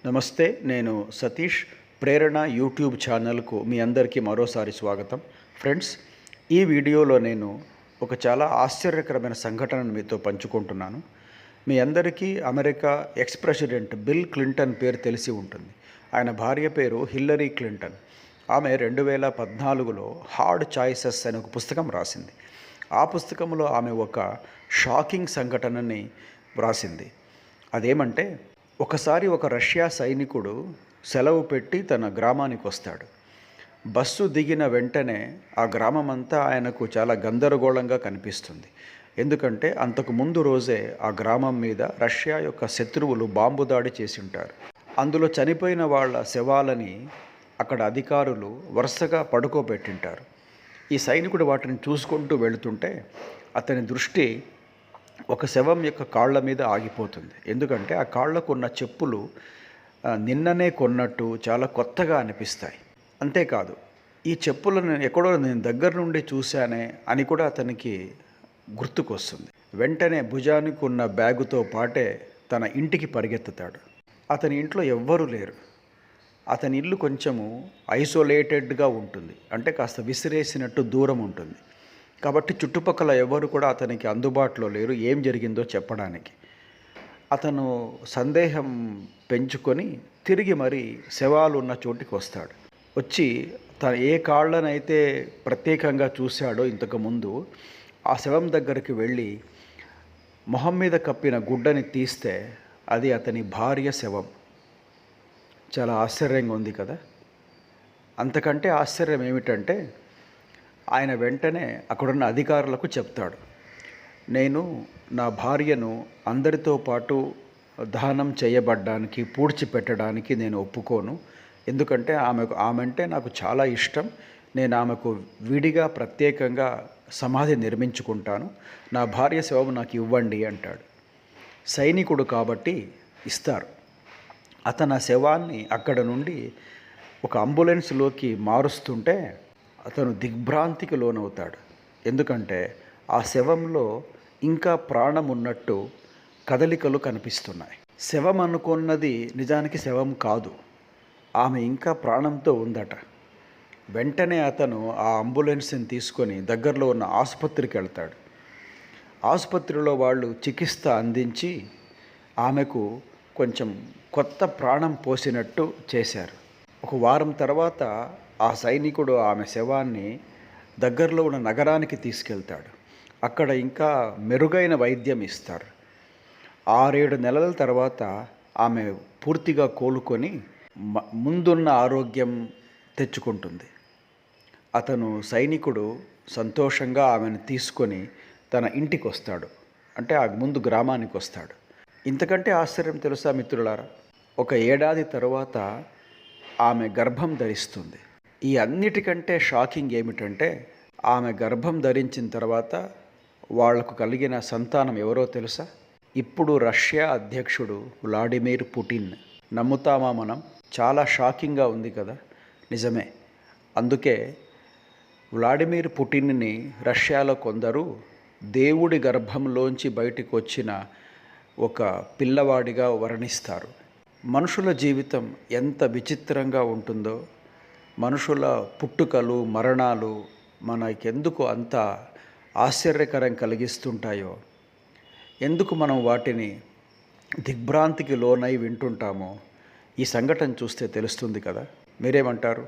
నమస్తే. నేను సతీష్. ప్రేరణ యూట్యూబ్ ఛానల్కు మీ అందరికీ మరోసారి స్వాగతం. ఫ్రెండ్స్, ఈ వీడియోలో నేను ఒక చాలా ఆశ్చర్యకరమైన సంఘటనను మీతో పంచుకుంటున్నాను. మీ అందరికీ America ex president bill Clinton పేరు తెలిసి ఉంటుంది. ఆయన భార్య పేరు హిల్లరీ క్లింటన్. ఆమె 2014లో హార్డ్ చాయిసెస్ అనే ఒక పుస్తకం రాసింది. ఆ పుస్తకంలో ఆమె ఒక షాకింగ్ సంఘటనని వ్రాసింది. అదేమంటే, ఒకసారి ఒక రష్యా సైనికుడు సెలవు పెట్టి తన గ్రామానికి వస్తాడు. బస్సు దిగిన వెంటనే ఆ గ్రామం అంతా ఆయనకు చాలా గందరగోళంగా కనిపిస్తుంది. ఎందుకంటే అంతకు ముందు రోజే ఆ గ్రామం మీద రష్యా యొక్క శత్రువులు బాంబు దాడి చేసి ఉంటారు. అందులో చనిపోయిన వాళ్ళ శవాలని అక్కడ అధికారులు వరుసగా పడుకోబెట్టింటారు. ఈ సైనికుడు వాటిని చూసుకుంటూ వెళుతుంటే అతని దృష్టి ఒక శవం యొక్క కాళ్ళ మీద ఆగిపోతుంది. ఎందుకంటే ఆ కాళ్ళకు ఉన్న చెప్పులు నిన్ననే కొన్నట్టు చాలా కొత్తగా అనిపిస్తాయి. అంతేకాదు, ఈ చెప్పులను ఎక్కడో నేను దగ్గర నుండి చూశానే అని కూడా అతనికి గుర్తుకొస్తుంది. వెంటనే భుజానికి ఉన్న బ్యాగుతో పాటే తన ఇంటికి పరిగెత్తుతాడు. అతని ఇంట్లో ఎవ్వరూ లేరు. అతని ఇల్లు కొంచెము ఐసోలేటెడ్గా ఉంటుంది, అంటే కాస్త విసిరేసినట్టు దూరం ఉంటుంది. కాబట్టి చుట్టుపక్కల ఎవరు కూడా అతనికి అందుబాటులో లేరు ఏం జరిగిందో చెప్పడానికి. అతను సందేహం పెంచుకొని తిరిగి మరి శవాలు ఉన్న చోటికి వస్తాడు. వచ్చి తను ఏ కాళ్ళనైతే ప్రత్యేకంగా చూశాడో ఇంతకుముందు, ఆ శవం దగ్గరికి వెళ్ళి మొహం మీద కప్పిన గుడ్డని తీస్తే అది అతని భార్య శవం. చాలా ఆశ్చర్యంగా ఉంది కదా. అంతకంటే ఆశ్చర్యం ఏమిటంటే, ఆయన వెంటనే అక్కడున్న అధికారులకు చెప్తాడు, నేను నా భార్యను అందరితో పాటు దహనం చేయబడ్డానికి పూడ్చిపెట్టడానికి నేను ఒప్పుకోను. ఎందుకంటే ఆమె అంటే నాకు చాలా ఇష్టం. నేను ఆమెకు విడిగా ప్రత్యేకంగా సమాధి నిర్మించుకుంటాను. నా భార్య శవం నాకు ఇవ్వండి అంటాడు. సైనికుడు కాబట్టి ఇస్తారు. అతను ఆ శవాన్ని అక్కడ నుండి ఒక అంబులెన్స్లోకి మారుస్తుంటే అతను దిగ్భ్రాంతికి లోనవుతాడు. ఎందుకంటే ఆ శవంలో ఇంకా ప్రాణం ఉన్నట్టు కదలికలు కనిపిస్తున్నాయి. శవం అనుకున్నది నిజానికి శవం కాదు, ఆమె ఇంకా ప్రాణంతో ఉందట. వెంటనే అతను ఆ అంబులెన్స్ని తీసుకొని దగ్గరలో ఉన్న ఆసుపత్రికి వెళ్తాడు. ఆసుపత్రిలో వాళ్ళు చికిత్స అందించి ఆమెకు కొంచెం కొత్త ప్రాణం పోసినట్టు చేశారు. ఒక వారం తర్వాత ఆ సైనికుడు ఆమె శవాన్ని దగ్గరలో ఉన్న నగరానికి తీసుకెళ్తాడు. అక్కడ ఇంకా మెరుగైన వైద్యం ఇస్తారు. 6-7 నెలల తర్వాత ఆమె పూర్తిగా కోలుకొని ముందున్న ఆరోగ్యం తెచ్చుకుంటుంది. అతను సైనికుడు సంతోషంగా ఆమెను తీసుకొని తన ఇంటికి వస్తాడు, అంటే ఆ ముందు గ్రామానికి వస్తాడు. ఇంతకంటే ఆశ్చర్యం తెలుసా మిత్రులారా, ఒక ఏడాది తర్వాత ఆమె గర్భం ధరిస్తుంది. ఈ అన్నిటికంటే షాకింగ్ ఏమిటంటే, ఆమె గర్భం ధరించిన తర్వాత వాళ్లకు కలిగిన సంతానం ఎవరో తెలుసా? ఇప్పుడు రష్యా అధ్యక్షుడు వ్లాడిమిర్ పుటిన్. నమ్ముతామా మనం? చాలా షాకింగ్గా ఉంది కదా. నిజమే. అందుకే వ్లాడిమిర్ పుటిన్ని రష్యాలో కొందరు దేవుడి గర్భంలోంచి బయటికి వచ్చిన ఒక పిల్లవాడిగా వర్ణిస్తారు. మనుషుల జీవితం ఎంత విచిత్రంగా ఉంటుందో, మనుషుల పుట్టుకలు మరణాలు మనకెందుకు అంత ఆశ్చర్యకరం కలిగిస్తుంటాయో, ఎందుకు మనం వాటిని దిగ్భ్రాంతికి లోనై వింటుంటామో ఈ సంఘటన చూస్తే తెలుస్తుంది కదా. మీరేమంటారు?